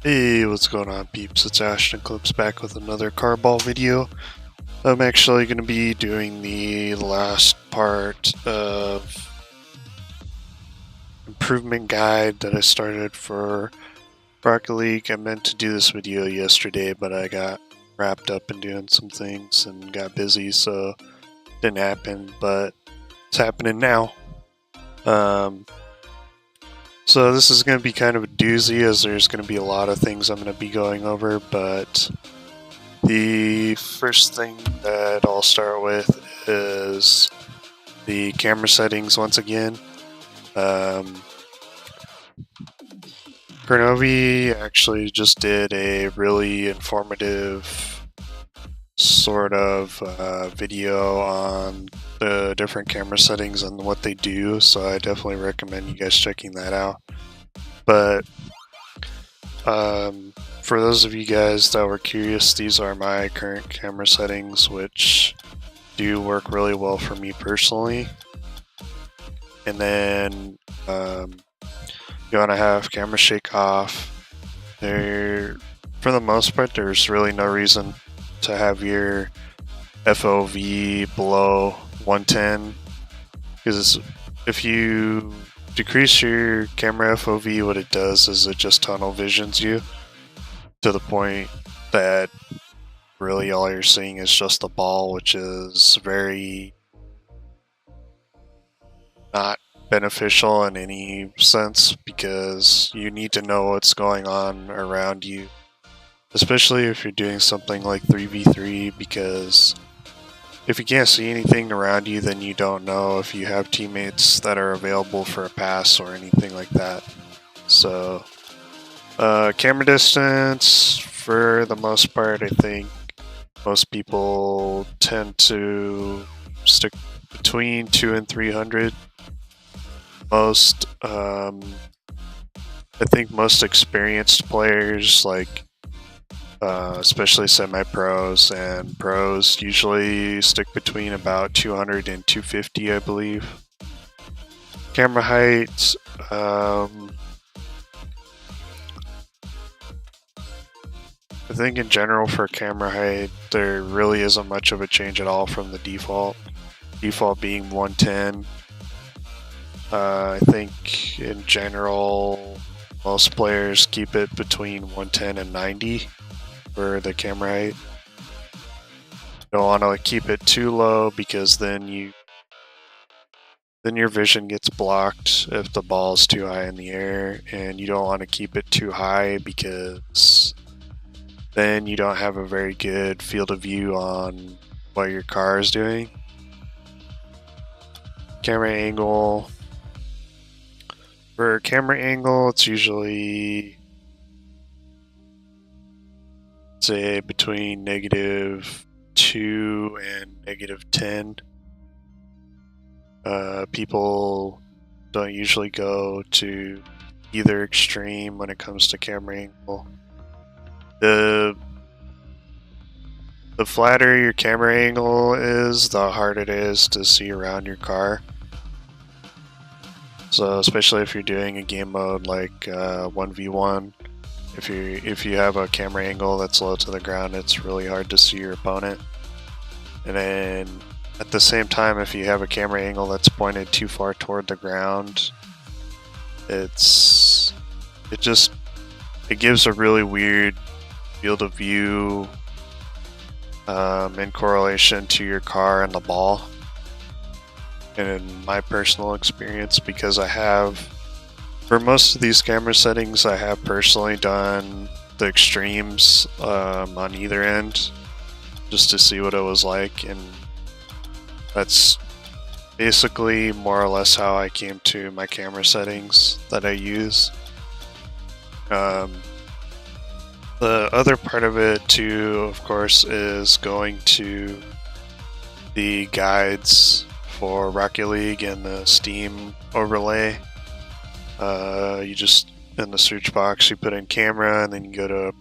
Hey, what's going on, peeps? It's AshenEclipse back with another car ball video. I'm actually going to be doing the last part of improvement guide that I started for Rocket League. I meant to do this video yesterday, but I got wrapped up in doing some things and got busy, so it didn't happen, but it's happening now. So this is going to be kind of a doozy, as there's going to be a lot of things I'm going to be going over, but the first thing that I'll start with is the camera settings once again. Kernovi actually just did a really informative sort of video on the different camera settings and what they do, so I definitely recommend you guys checking that out. But for those of you guys that were curious, these are my current camera settings, which do work really well for me personally. And then you want to have camera shake off. For the most part, there's really no reason to have your FOV below 110, because if you decrease your camera FOV, what it does is it just tunnel visions you to the point that really all you're seeing is just the ball, which is very not beneficial in any sense, because you need to know what's going on around you, especially if you're doing something like 3v3, because if you can't see anything around you, then you don't know if you have teammates that are available for a pass or anything like that. So camera distance, for the most part, I think most people tend to stick between 200 and 300. I think most experienced players, like especially semi-pros and pros, usually stick between about 200 and 250, I believe. Camera height, I think in general for camera height, there really isn't much of a change at all from the default. Default being 110. I think in general, most players keep it between 110 and 90 for the camera height. You don't want to keep it too low, because then your vision gets blocked if the ball is too high in the air, and you don't want to keep it too high, because then you don't have a very good field of view on what your car is doing. Camera angle. For camera angle, it's usually, say, between -2 and -10. People don't usually go to either extreme when it comes to camera angle. The flatter your camera angle is, the harder it is to see around your car. So especially if you're doing a game mode like 1v1, if you have a camera angle that's low to the ground, it's really hard to see your opponent. And then at the same time, if you have a camera angle that's pointed too far toward the ground, it gives a really weird field of view in correlation to your car and the ball. And in my personal experience, because for most of these camera settings, I have personally done the extremes on either end, just to see what it was like, and that's basically more or less how I came to my camera settings that I use. The other part of it too, of course, is going to the guides for Rocket League and the Steam overlay. You just, in the search box, you put in camera, and then you go to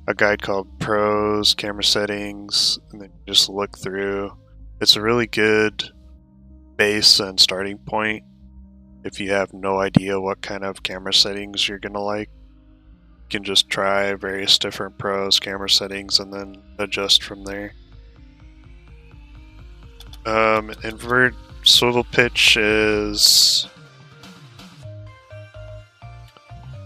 a guide called Pros, Camera Settings, and then you just look through. It's a really good base and starting point if you have no idea what kind of camera settings you're gonna like. can just try various different pros, camera settings, and then adjust from there. Invert swivel pitch is,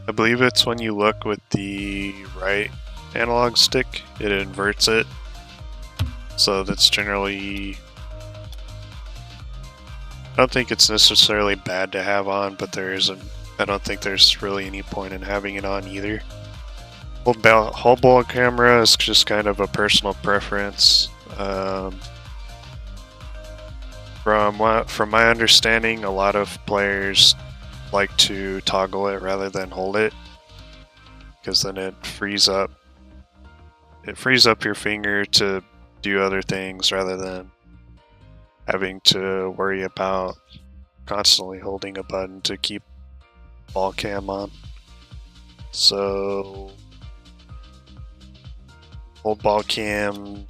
I believe it's when you look with the right analog stick, it inverts it. So that's generally, I don't think it's necessarily bad to have on, but I don't think there's really any point in having it on either. Whole ball camera is just kind of a personal preference. From my understanding, a lot of players like to toggle it rather than hold it, because then it frees up your finger to do other things rather than having to worry about constantly holding a button to keep ball cam on. So hold ball cam,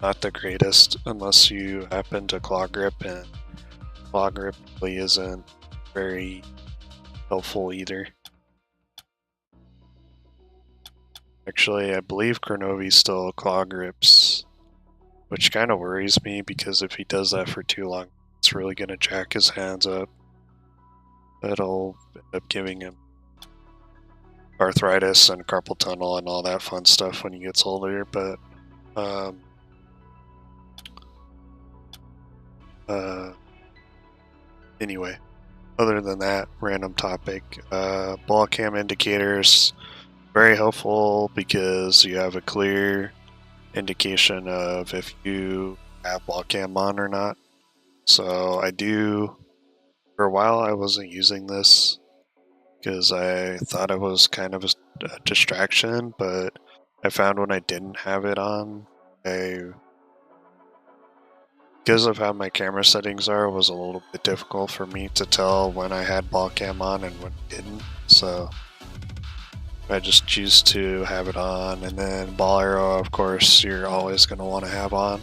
not the greatest unless you happen to claw grip, and claw grip really isn't very helpful either. Actually, I believe Kronovi still claw grips, which kind of worries me, because if he does that for too long, it's really going to jack his hands up. That'll end up giving him arthritis and carpal tunnel and all that fun stuff when he gets older, but anyway, other than that, random topic, ball cam indicators, very helpful because you have a clear indication of if you have ball cam on or not. So for a while I wasn't using this because I thought it was kind of a distraction, but I found when I didn't have it on, because of how my camera settings are, it was a little bit difficult for me to tell when I had ball cam on and when I didn't. So I just choose to have it on, and then ball arrow, of course, you're always going to want to have on.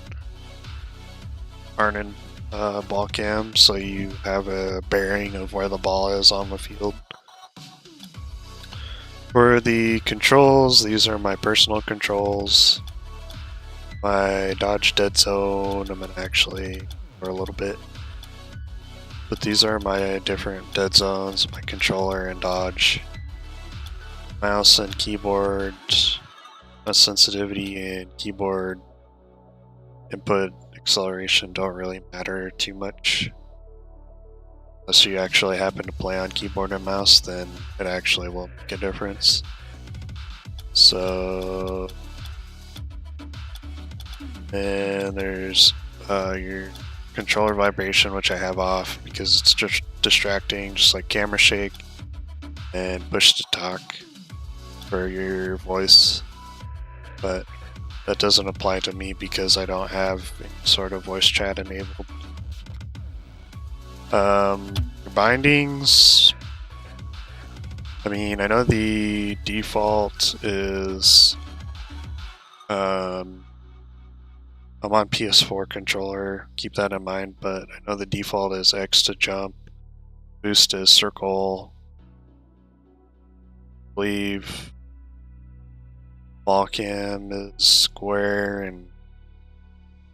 Aren't ball cam, so you have a bearing of where the ball is on the field. For the controls, these are my personal controls. My dodge dead zone, I'm gonna actually for a little bit. But these are my different dead zones, my controller and dodge. Mouse and keyboard, sensitivity and keyboard input acceleration don't really matter too much. Unless you actually happen to play on keyboard and mouse, then it actually will make a difference. So, and there's your controller vibration, which I have off because it's just distracting, just like camera shake, and push to talk for your voice. But that doesn't apply to me because I don't have any sort of voice chat enabled. Bindings, I mean, I know the default is, I'm on PS4 controller, keep that in mind, but I know the default is X to jump, boost is circle, I believe ball cam is square, and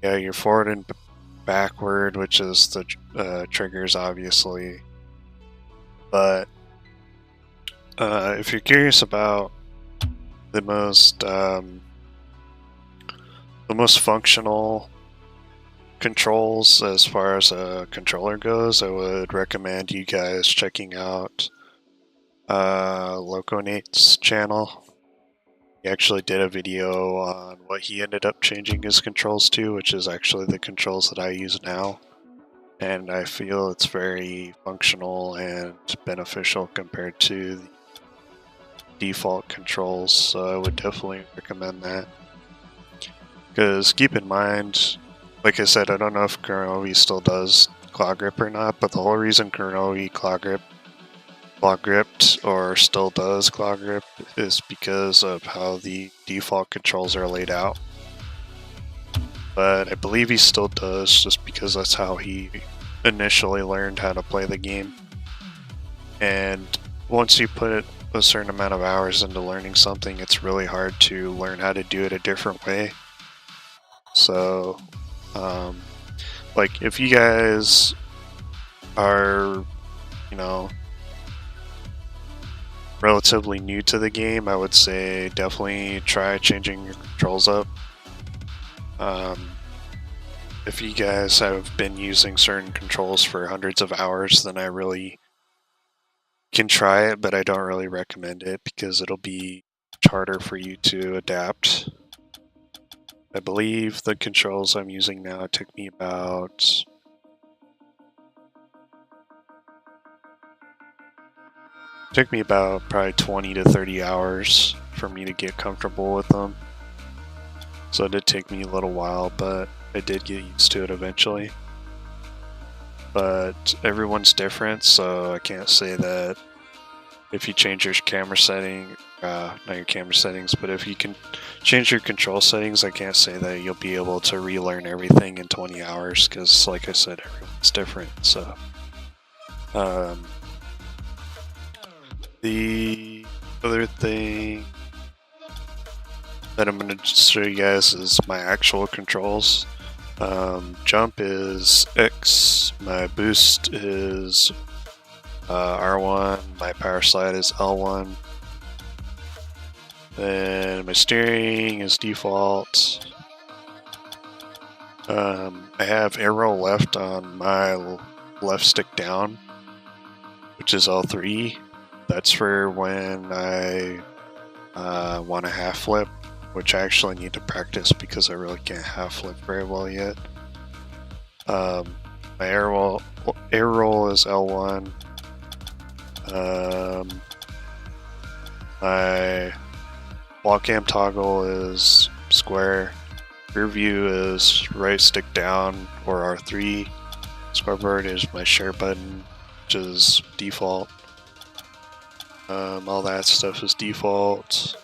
yeah, your forward and backward, which is the triggers, obviously. But if you're curious about the most functional controls as far as a controller goes, I would recommend you guys checking out Loconate's channel. He actually did a video on what he ended up changing his controls to, which is actually the controls that I use now. And I feel it's very functional and beneficial compared to the default controls, so I would definitely recommend that. Because keep in mind, like I said, I don't know if Kronovi still does claw grip or not, but the whole reason Kronovi claw gripped or still does claw grip is because of how the default controls are laid out. But I believe he still does, just because that's how he initially learned how to play the game. And once you put a certain amount of hours into learning something, it's really hard to learn how to do it a different way. So, like if you guys are, you know, relatively new to the game, I would say definitely try changing your controls up. If you guys have been using certain controls for hundreds of hours, then I really can try it, but I don't really recommend it because it'll be harder for you to adapt. I believe the controls I'm using now took me about probably 20 to 30 hours for me to get comfortable with them. So it did take me a little while, but I did get used to it eventually. But everyone's different, so I can't say that if you change your camera setting, not your camera settings, but if you can change your control settings, I can't say that you'll be able to relearn everything in 20 hours, because like I said, everyone's different. So the other thing that I'm going to show you guys is my actual controls. Jump is X, my boost is R1, my power slide is L1, then my steering is default. I have arrow left on my left stick down, which is L3. That's for when I want to half flip, which I actually need to practice because I really can't half flip very well yet. My air roll is L1. My wall cam toggle is square. Rear view is right stick down or R3. Scoreboard is my share button, which is default. All that stuff is default.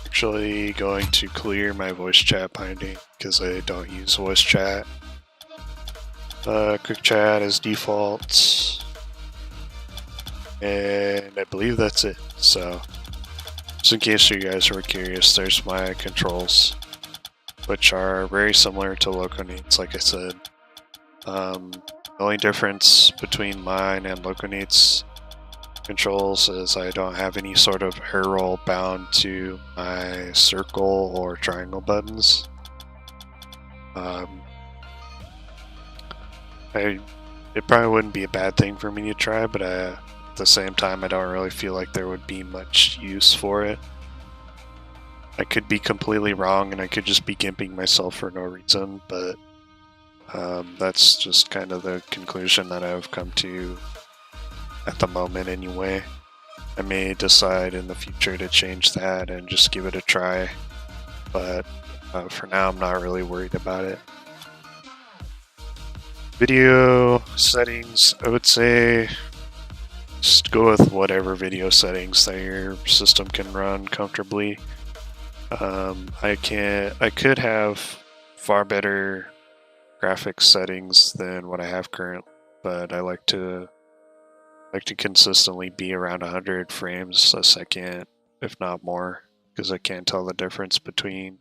Actually going to clear my voice chat binding because I don't use voice chat. Quick chat is default, and I believe that's it. So just in case you guys were curious, there's my controls, which are very similar to Loconate's, like I said. The only difference between mine and Loconate's controls is I don't have any sort of arrow bound to my circle or triangle buttons. It probably wouldn't be a bad thing for me to try, but at the same time I don't really feel like there would be much use for it. I could be completely wrong and I could just be gimping myself for no reason, but that's just kind of the conclusion that I've come to at the moment anyway. I may decide in the future to change that and just give it a try, but for now I'm not really worried about it. Video settings, I would say just go with whatever video settings that your system can run comfortably. I could have far better graphics settings than what I have currently, but I like to consistently be around 100 frames a second, if not more, because I can't tell the difference between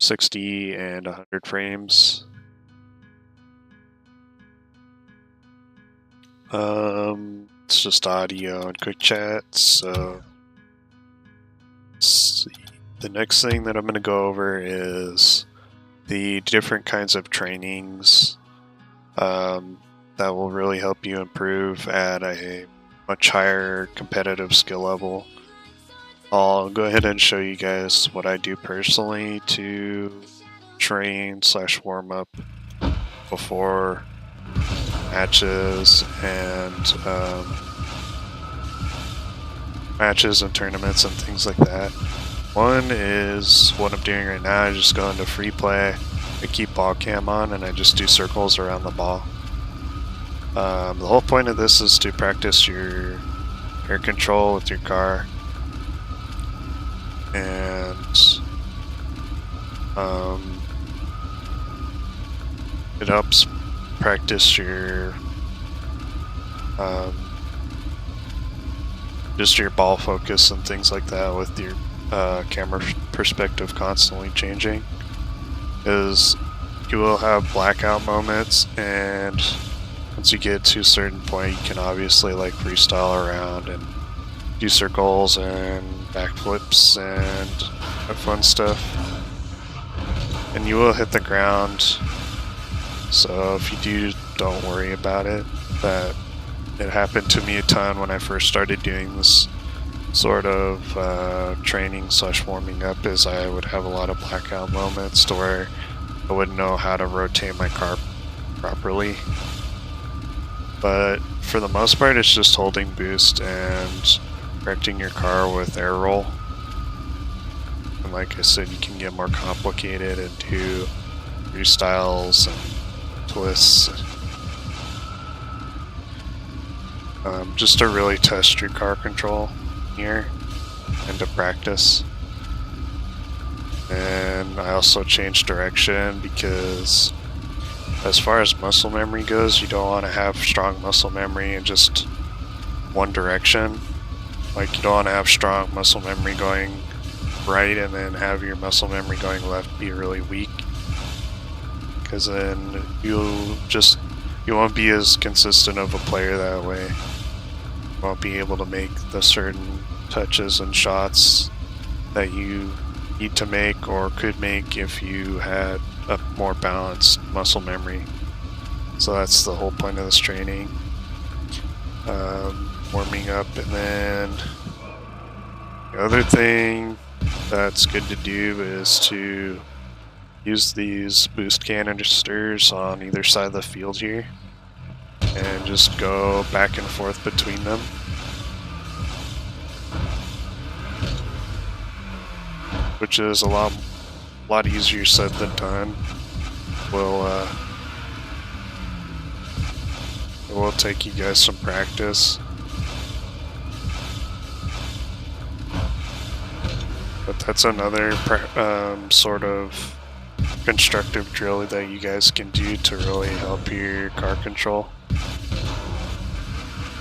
60 and 100 frames. It's just audio and quick chat, so let's see. The next thing that I'm going to go over is the different kinds of trainings that will really help you improve at a much higher competitive skill level. I'll go ahead and show you guys what I do personally to train / warm up before matches and tournaments and things like that. One is what I'm doing right now. I just go into free play, I keep ball cam on, and I just do circles around the ball. The whole point of this is to practice your air control with your car, and it helps practice your just your ball focus and things like that with your camera perspective constantly changing, is you will have blackout moments, and once you get to a certain point, you can obviously like freestyle around and do circles and backflips and have fun stuff. And you will hit the ground, so if you do, don't worry about it. That it happened to me a ton when I first started doing this sort of training / warming up, is I would have a lot of blackout moments to where I wouldn't know how to rotate my car properly. But for the most part, it's just holding boost and correcting your car with air roll. And like I said, you can get more complicated and do freestyles and twists. Just to really test your car control here and to practice. And I also changed direction because as far as muscle memory goes, you don't want to have strong muscle memory in just one direction. Like, you don't want to have strong muscle memory going right and then have your muscle memory going left be really weak, because then you won't be as consistent of a player that way. You won't be able to make the certain touches and shots that you need to make or could make if you had a more balanced muscle memory. So that's the whole point of this training. Warming up, and then the other thing that's good to do is to use these boost canisters on either side of the field here and just go back and forth between them. Which is a lot easier said than done. It will take you guys some practice. But that's another sort of constructive drill that you guys can do to really help your car control.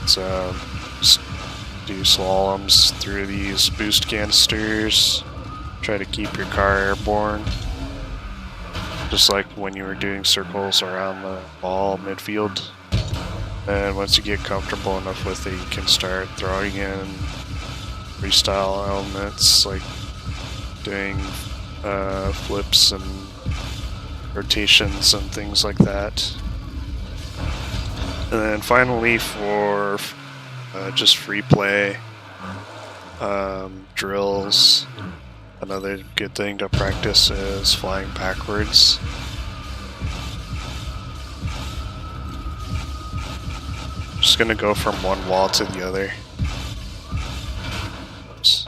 So just do slaloms through these boost canisters. Try to keep your car airborne, just like when you were doing circles around the ball midfield. And once you get comfortable enough with it, you can start throwing in freestyle elements like doing flips and rotations and things like that. And then finally, for just free play drills, another good thing to practice is flying backwards. Just gonna go from one wall to the other. Oops.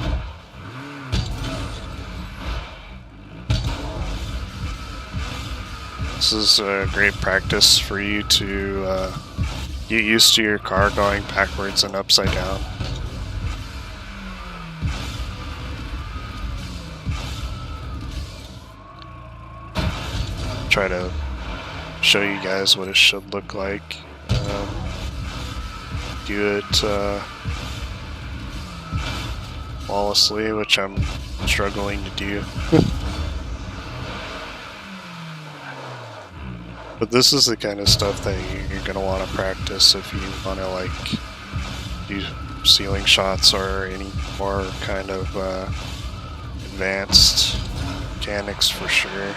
This is a great practice for you to get used to your car going backwards and upside down. Try to show you guys what it should look like. Do it flawlessly, which I'm struggling to do. But this is the kind of stuff that you're going to want to practice if you want to like do ceiling shots or any more kind of advanced mechanics for sure.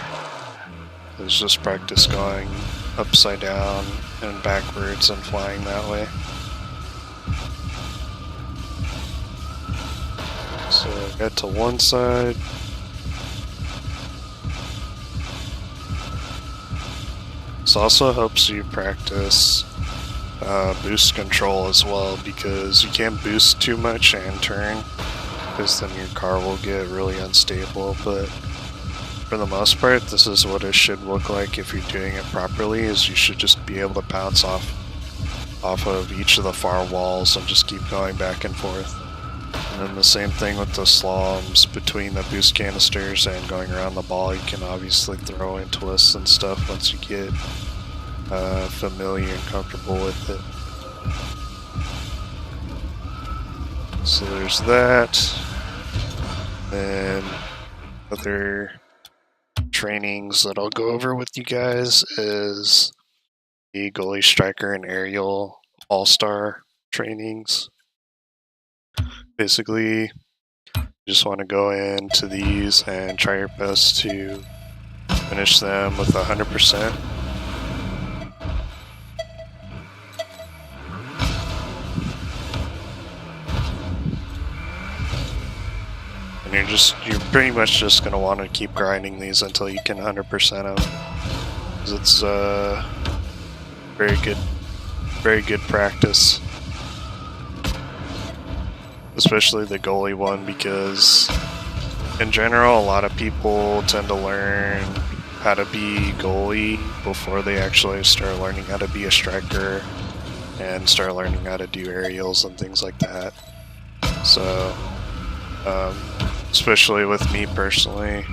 It's just practice going upside down and backwards and flying that way. So I got to one side. This also helps you practice boost control as well, because you can't boost too much and turn, because then your car will get really unstable. But for the most part, this is what it should look like if you're doing it properly, is you should just be able to bounce off of each of the far walls and just keep going back and forth. And then the same thing with the slaloms between the boost canisters and going around the ball. You can obviously throw in twists and stuff once you get familiar and comfortable with it. So there's that. Then other trainings that I'll go over with you guys is the goalie, striker, and aerial all-star trainings. Basically, you just want to go into these and try your best to finish them with 100%. And you're pretty much just going to want to keep grinding these until you can 100% them. Because it's very good practice. Especially the goalie one, because in general, a lot of people tend to learn how to be goalie before they actually start learning how to be a striker and start learning how to do aerials and things like that. So, especially with me personally,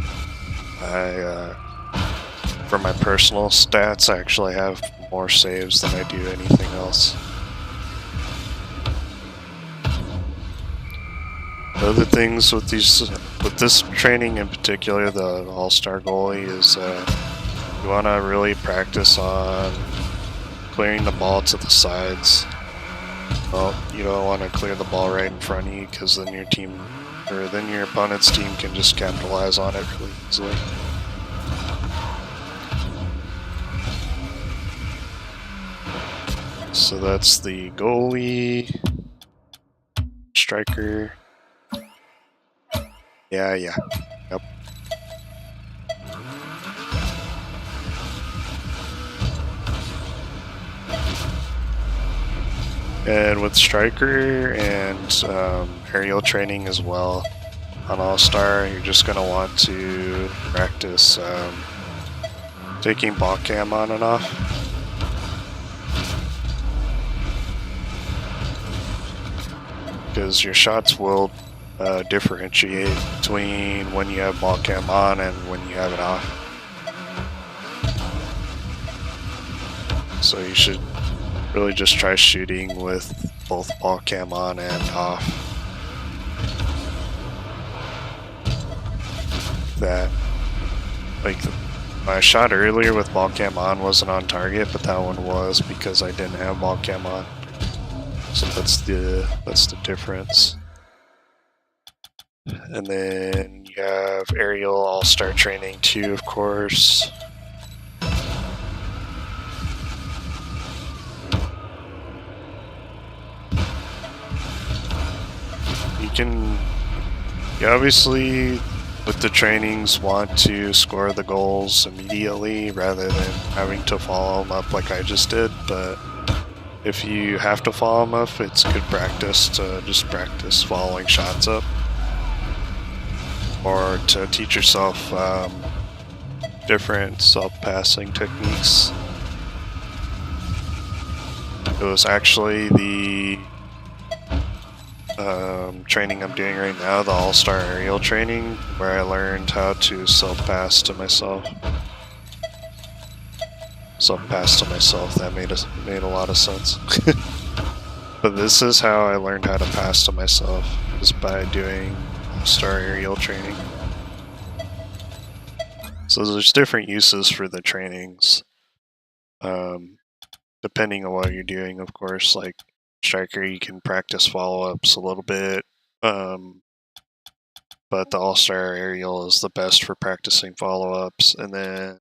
for my personal stats, I actually have more saves than I do anything else. Other things with this training in particular, the all-star goalie, is you want to really practice on clearing the ball to the sides. Well, you don't want to clear the ball right in front of you, because then your opponent's team can just capitalize on it really easily. So that's the goalie, striker. Yeah. Yep. And with striker and aerial training as well on All-Star, you're just going to want to practice taking ball cam on and off. Because your shots will differentiate between when you have ball cam on and when you have it off. So you should really just try shooting with both ball cam on and off. That, like, my shot earlier with ball cam on wasn't on target, but that one was because I didn't have ball cam on. So that's the difference. And then you have aerial all-star training too, of course. You obviously, with the trainings, want to score the goals immediately rather than having to follow them up like I just did, but if you have to follow them up, it's good practice to just practice following shots up, or to teach yourself different self-passing techniques. It was actually the training I'm doing right now, the All-Star Aerial training, where I learned how to self-pass to myself. That made a lot of sense. But this is how I learned how to pass to myself, is by doing All-Star Aerial training. So there's different uses for the trainings, depending on what you're doing, of course. Like striker, you can practice follow-ups a little bit, but the All-Star Aerial is the best for practicing follow-ups, and then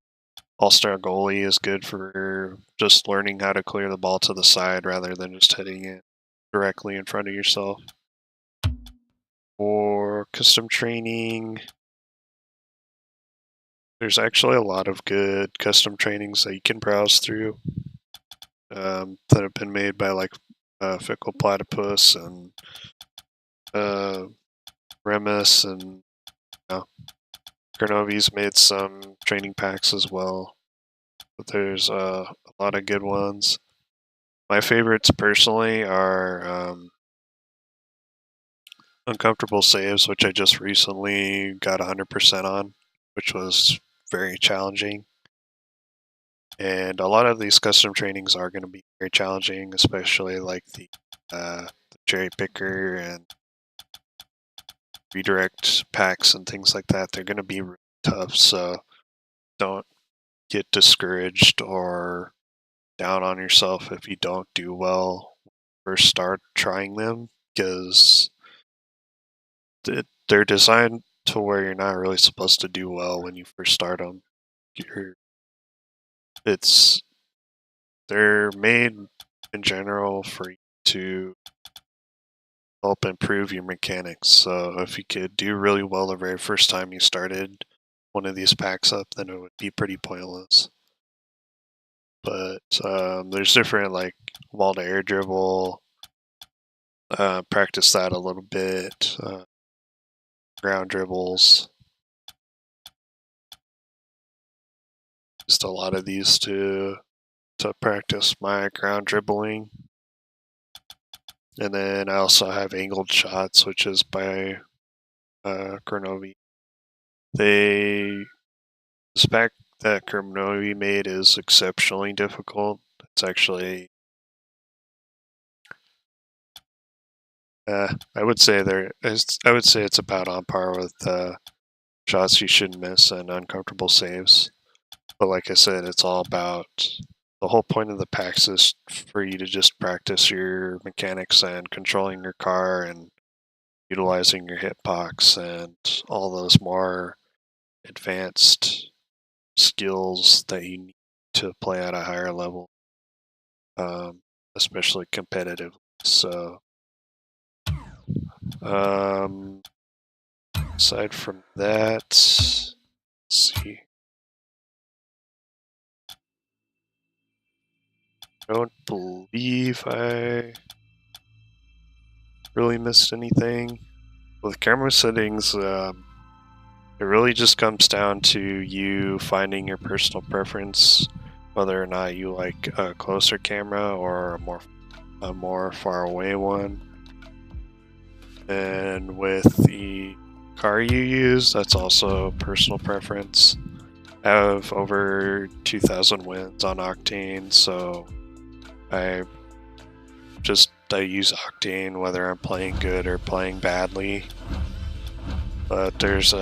All-Star Goalie is good for just learning how to clear the ball to the side rather than just hitting it directly in front of yourself. For custom training, there's actually a lot of good custom trainings that you can browse through that have been made by like Fickle Platypus and Remus, and Kernovi's made some training packs as well. But there's a lot of good ones. My favorites personally are Uncomfortable Saves, which I just recently got 100% on, which was very challenging. And a lot of these custom trainings are going to be very challenging, especially like the cherry picker and redirect packs and things like that, they're going to be really tough. So don't get discouraged or down on yourself if you don't do well or start trying them, because they're designed to where you're not really supposed to do well when you first start them. They're made in general for you to help improve your mechanics. So if you could do really well the very first time you started one of these packs up, then it would be pretty pointless. But there's different, like wall to air dribble, practice that a little bit, ground dribbles. Just a lot of these to practice my ground dribbling. And then I also have angled shots, which is by Kronovi. This pack that Kronovi made is exceptionally difficult. It's actually, I would say it's about on par with shots you shouldn't miss and uncomfortable saves. But like I said, it's all about, the whole point of the packs is for you to just practice your mechanics and controlling your car and utilizing your hitbox and all those more advanced skills that you need to play at a higher level, especially competitive. So, aside from that, let's see. I don't believe I really missed anything. With camera settings, it really just comes down to you finding your personal preference, whether or not you like a closer camera or a more far away one. And with the car you use, that's also personal preference. I have over 2,000 wins on Octane, so I use Octane whether I'm playing good or playing badly. But there's,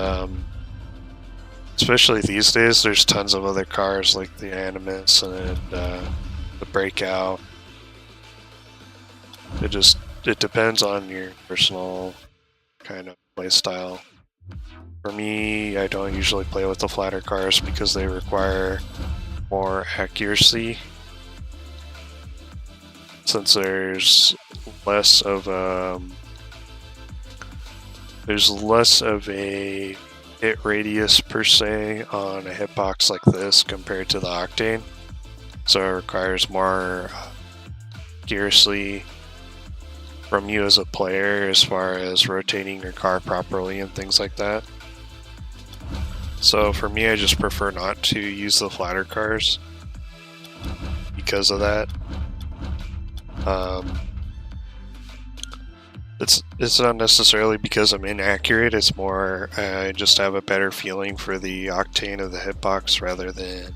especially these days, there's tons of other cars like the Animus and the Breakout. It depends on your personal kind of play style. For me, I don't usually play with the flatter cars because they require more accuracy. Since there's less of a hit radius per se on a hitbox like this compared to the Octane, so it requires more accuracy from you as a player as far as rotating your car properly and things like that. So for me, I just prefer not to use the flatter cars because of that. It's not necessarily because I'm inaccurate, it's more I just have a better feeling for the Octane of the hitbox rather than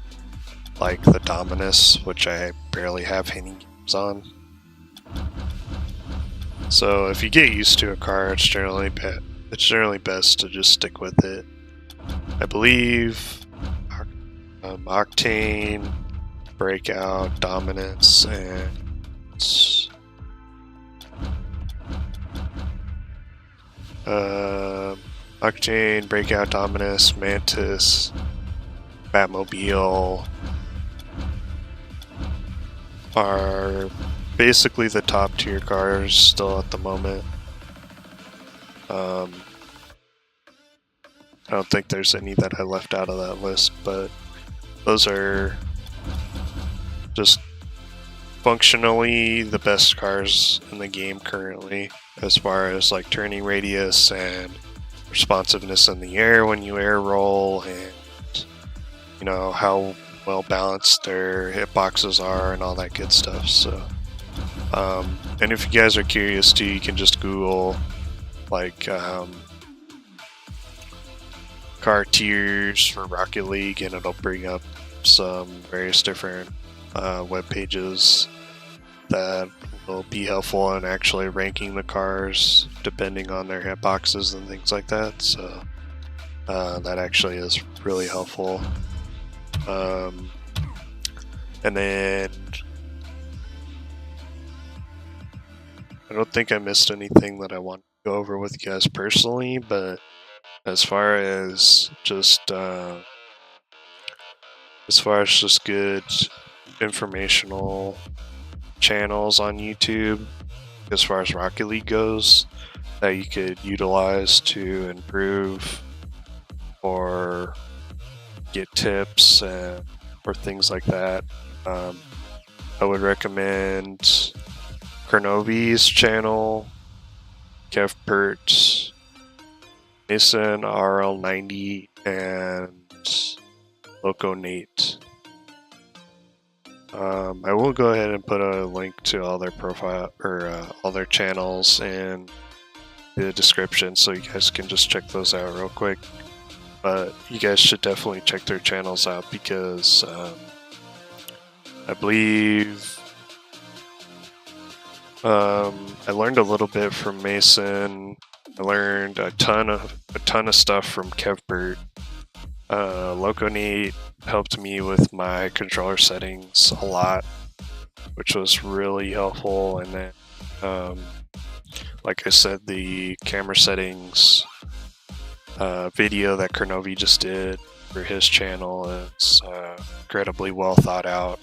like the Dominus, which I barely have any games on. So if you get used to a car, it's generally best to just stick with it. I believe Octane, Breakout, Dominance, and Octane, Breakout, Dominus, Mantis, Batmobile are basically the top tier cars still at the moment. I don't think there's any that I left out of that list, but those are just functionally the best cars in the game currently, as far as like turning radius and responsiveness in the air when you air roll, and you know how well balanced their hitboxes are and all that good stuff. So and if you guys are curious too, you can just Google like car tiers for Rocket League, and it'll bring up some various different web pages that will be helpful in actually ranking the cars depending on their hitboxes and things like that. So that actually is really helpful. And then I don't think I missed anything that I want to go over with you guys personally, but as far as just good informational channels on YouTube, as far as Rocket League goes, that you could utilize to improve or get tips or things like that, I would recommend Kernovi's channel, KevPert, Mason RL90, and Loco Nate. I will go ahead and put a link to all their profile or all their channels in the description, so you guys can just check those out real quick. But you guys should definitely check their channels out because I believe I learned a little bit from Mason. I learned a ton of stuff from KevPert. Loco Nate helped me with my controller settings a lot, which was really helpful. And then, like I said, the camera settings video that Kernovi just did for his channel is incredibly well thought out.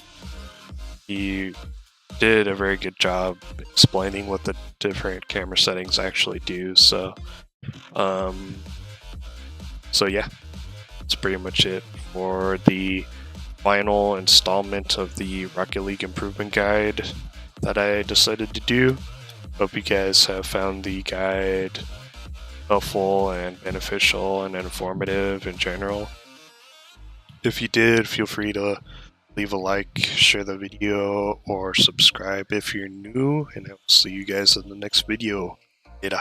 He did a very good job explaining what the different camera settings actually do. So yeah, that's pretty much it for the final installment of the Rocket League improvement guide that I decided to do. Hope you guys have found the guide helpful and beneficial and informative in general. If you did, feel free to leave a like, share the video, or subscribe if you're new, and I will see you guys in the next video. Later.